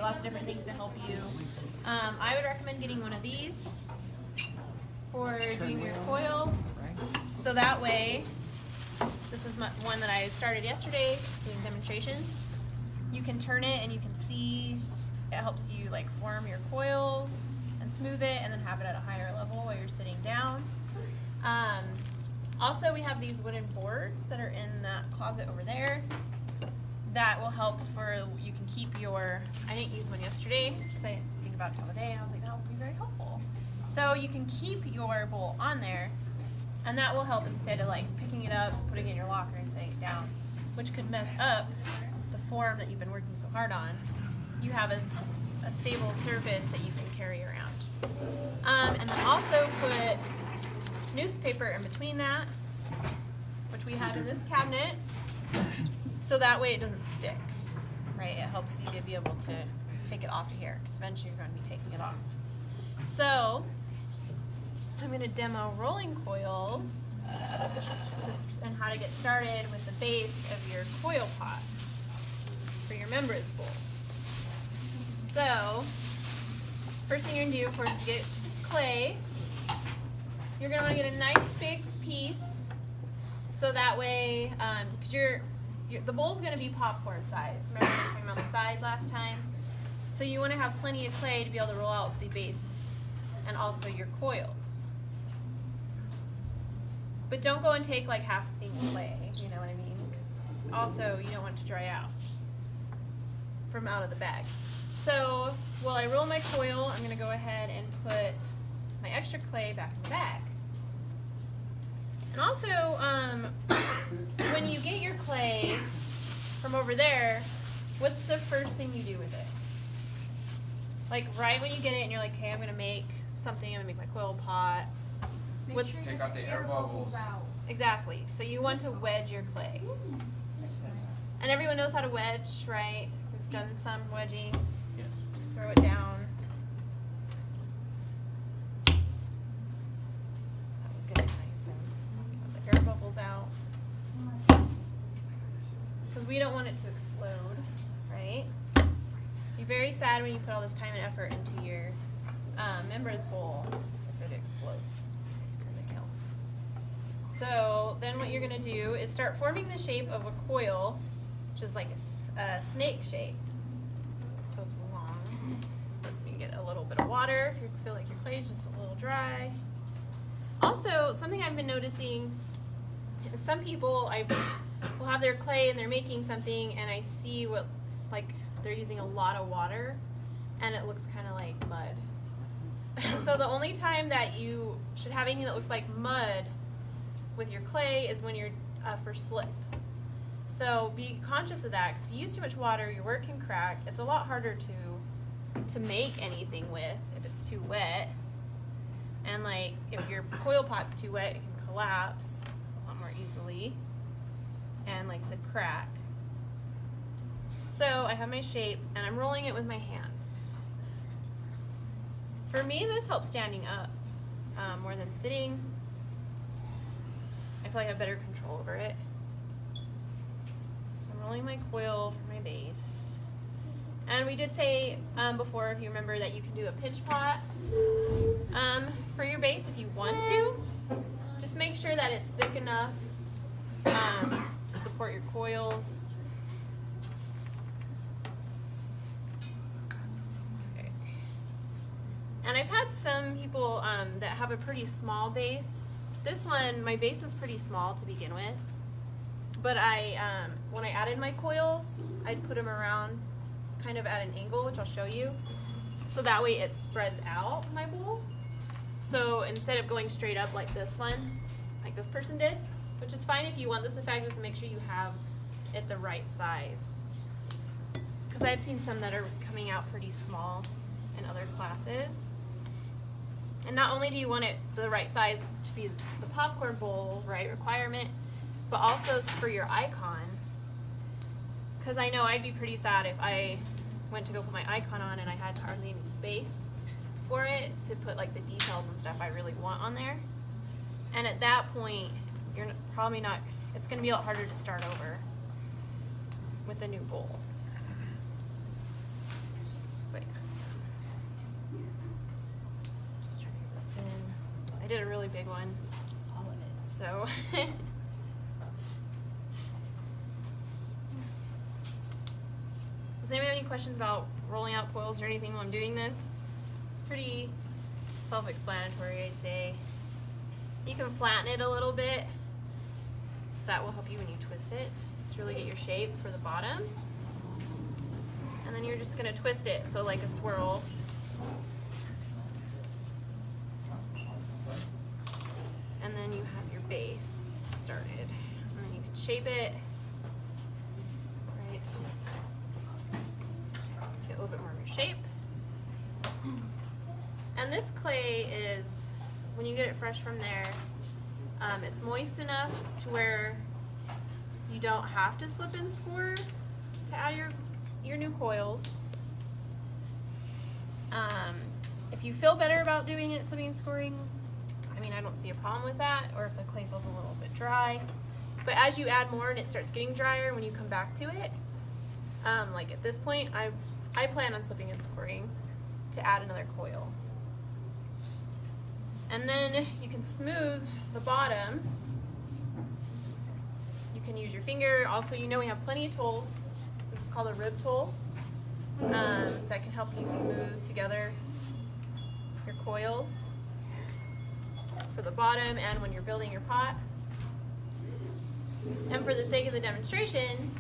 Lots of different things to help you. I would recommend getting one of these for doing your coil. So that way, this is one that I started yesterday doing demonstrations. You can turn it and you can see it helps you like form your coils and smooth it and then have it at a higher level while you're sitting down. Also, we have these wooden boards that are in that closet over there. That will help for, you can keep your, I didn't use one yesterday because I didn't think about it the other day and I was like, that would be very helpful. So you can keep your bowl on there and that will help instead of like picking it up, putting it in your locker and setting it down, which could mess up the form that you've been working so hard on. You have a stable surface that you can carry around. And then also put newspaper in between that, which we have in this cabinet, so that way it doesn't stick, right? It helps you to be able to take it off of here, because eventually you're going to be taking it off. So I'm going to demo rolling coils and how to get started with the base of your coil pot for your Mimbres bowl. So first thing you're going to do, of course, is get clay. You're going to want to get a nice big piece, so that way, because the bowl's going to be popcorn size. Remember we were talking about the size last time? So you want to have plenty of clay to be able to roll out the base and also your coils. But don't go and take like half the thing clay, you know what I mean? Because also you don't want it to dry out from out of the bag. So while I roll my coil, I'm going to go ahead and put my extra clay back in the bag. And also, when you get your clay from over there, what's the first thing you do with it? Like right when you get it and you're like, okay, I'm going to make something, I'm going to make my coil pot. Take out the air bubbles. Exactly. So you want to wedge your clay. And everyone knows how to wedge, right? Who's done some wedging? Yes. Just throw it down. Get it nice and let the air bubbles out. Because we don't want it to explode, right? You're very sad when you put all this time and effort into your Mimbres bowl if it explodes in the kiln. So then what you're going to do is start forming the shape of a coil, which is like a snake shape. So it's long. You get a little bit of water if you feel like your clay is just a little dry. Also, something I've been noticing is some people will have their clay and they're making something and I see what, like, they're using a lot of water and it looks kind of like mud. So the only time that you should have anything that looks like mud with your clay is when you're for slip. So be conscious of that, because if you use too much water, your work can crack. It's a lot harder to make anything with if it's too wet. And like if your coil pot's too wet, it can collapse a lot more easily. And like I said, crack. So I have my shape and I'm rolling it with my hands. For me, this helps standing up more than sitting. I feel like I have better control over it. So I'm rolling my coil for my base. And we did say before, if you remember, that you can do a pinch pot for your base if you want to. Just make sure that it's thick enough to support your coils. Okay. And I've had some people that have a pretty small base. This one, my base was pretty small to begin with. But when I added my coils, I'd put them around kind of at an angle, which I'll show you. So that way it spreads out my bowl. So instead of going straight up like this one, like this person did, which is fine if you want this effect, just to make sure you have it the right size. Because I've seen some that are coming out pretty small in other classes. And not only do you want it the right size to be the popcorn bowl, right, requirement, but also for your icon. Because I know I'd be pretty sad if I went to go put my icon on and I had hardly any space for it to put like the details and stuff I really want on there. And at that point, you're probably not, it's going to be a lot harder to start over with a new bowl. I did a really big one. So does anyone have any questions about rolling out coils or anything while I'm doing this? It's pretty self-explanatory, I'd say. You can flatten it a little bit. That will help you when you twist it to really get your shape for the bottom. And then you're just gonna twist it, so like a swirl. And then you have your base started. And then you can shape it, right? To get a little bit more of your shape. And this clay is, when you get it fresh from there, it's moist enough to where you don't have to slip and score to add your new coils. If you feel better about doing it slipping and scoring, I mean, I don't see a problem with that, or if the clay feels a little bit dry. But as you add more and it starts getting drier, when you come back to it, like at this point, I plan on slipping and scoring to add another coil. And then you can smooth the bottom. You can use your finger. Also, you know we have plenty of tools. This is called a rib tool that can help you smooth together your coils for the bottom and when you're building your pot. And for the sake of the demonstration,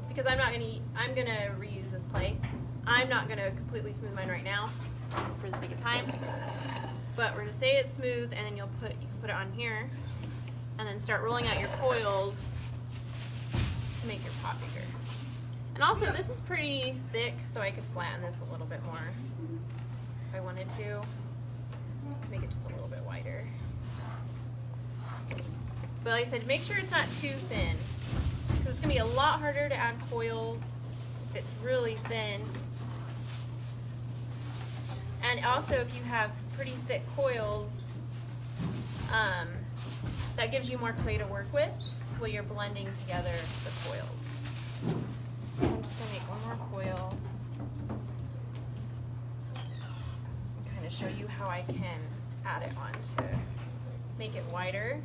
because I'm gonna reuse this clay. I'm not gonna completely smooth mine right now for the sake of time. But we're gonna say it's smooth, and then you can put it on here, and then start rolling out your coils to make your pot bigger. And also, this is pretty thick, so I could flatten this a little bit more if I wanted to make it just a little bit wider. But like I said, make sure it's not too thin, because it's gonna be a lot harder to add coils if it's really thin. And also, if you have pretty thick coils, that gives you more clay to work with while you're blending together the coils. So I'm just gonna make one more coil and kind of show you how I can add it on to make it wider.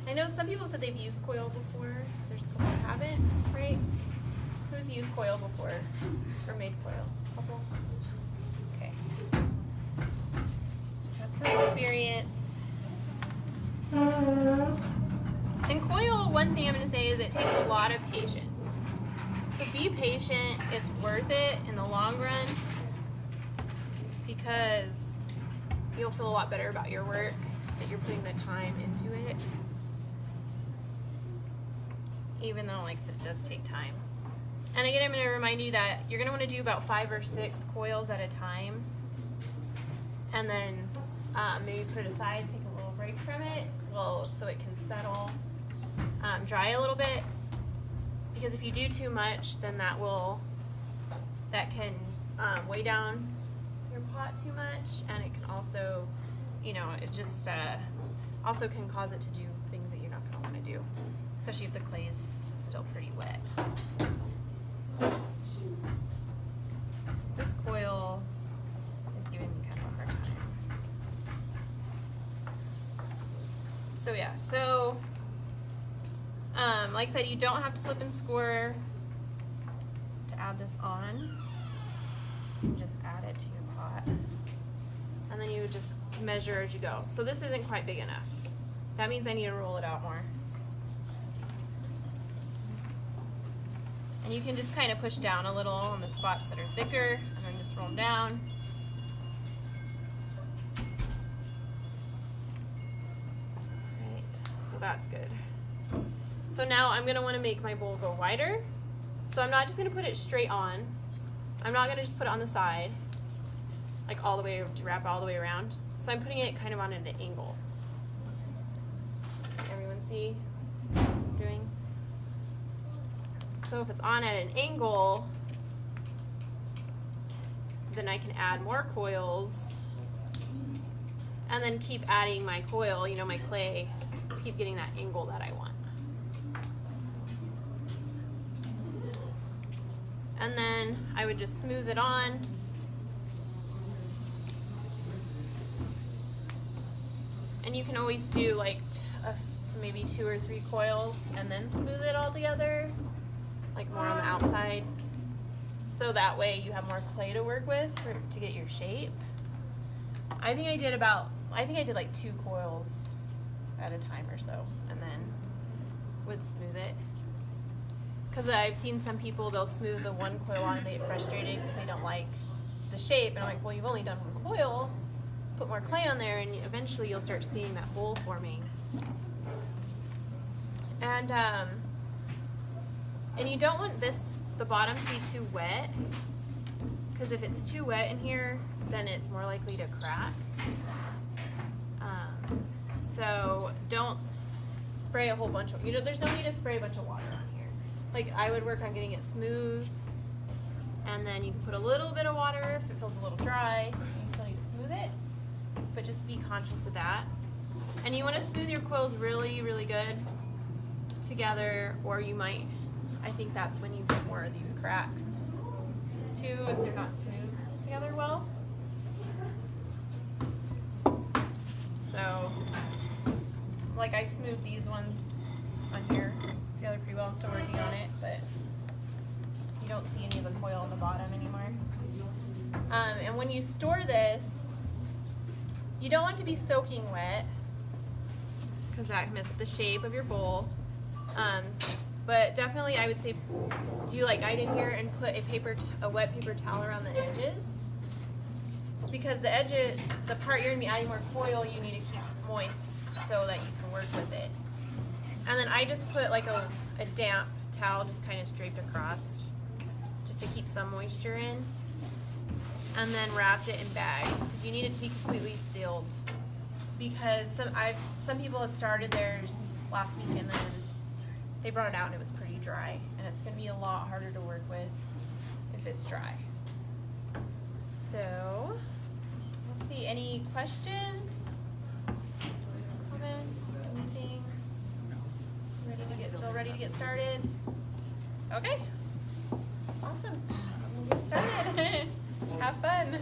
I know some people said they've used coil before. There's a couple that haven't, right? Who's used coil before or made coil? Couple? Okay. So we've got some experience. And coil, one thing I'm going to say is it takes a lot of patience. So be patient. It's worth it in the long run because you'll feel a lot better about your work, that you're putting the time into it. Even though, like I said, it does take time. And again, I'm going to remind you that you're going to want to do about 5 or 6 coils at a time. And then maybe put it aside, take a little break from it, so it can settle, dry a little bit. Because if you do too much, then that can weigh down your pot too much. And it can also, it just also can cause it to do things that you're not going to want to do. Especially if the clay is still pretty wet. This coil is giving me kind of a hard time. So yeah, like I said, you don't have to slip and score to add this on. You just add it to your pot. And then you just measure as you go. So this isn't quite big enough. That means I need to roll it out more. And you can just kind of push down a little on the spots that are thicker, and then just roll them down. Right, so that's good. So now I'm going to want to make my bowl go wider. So I'm not just going to put it straight on. I'm not going to just put it on the side, like all the way to wrap all the way around. So I'm putting it kind of on an angle. Everyone see what I'm doing? So if it's on at an angle, then I can add more coils and then keep adding my coil, my clay, to keep getting that angle that I want. And then I would just smooth it on And you can always do like maybe 2 or 3 coils and then smooth it all together, like more on the outside. So that way you have more clay to work with to get your shape. I think I did like 2 coils at a time or so, and then would smooth it. Because I've seen some people, they'll smooth the 1 coil on and they get frustrated because they don't like the shape. And I'm like, well, you've only done 1 coil. Put more clay on there, and eventually you'll start seeing that bowl forming. And you don't want the bottom to be too wet, because if it's too wet in here, then it's more likely to crack. So don't spray a whole bunch of, there's no need to spray a bunch of water on here. Like, I would work on getting it smooth, and then you can put a little bit of water if it feels a little dry. You still need to smooth it, but just be conscious of that. And you want to smooth your coils really, really good together, or you might, I think that's when you get more of these cracks too, if they're not smoothed together well. So, like, I smoothed these ones on here together pretty well. I'm still working on it, but you don't see any of the coil on the bottom anymore. And when you store this, you don't want to be soaking wet, because that can mess up the shape of your bowl. But definitely I would say do like I did here and put a wet paper towel around the edges, because the edges, the part you're going to be adding more coil, you need to keep moist so that you can work with it. And then I just put like a damp towel just kind of draped across just to keep some moisture in, and then wrapped it in bags, because you need it to be completely sealed. Because some people had started theirs last week and then they brought it out and it was pretty dry, and it's going to be a lot harder to work with if it's dry. So, let's see, any questions? Comments? Anything? Feel ready to get started? Okay. Awesome. We'll get started. Have fun.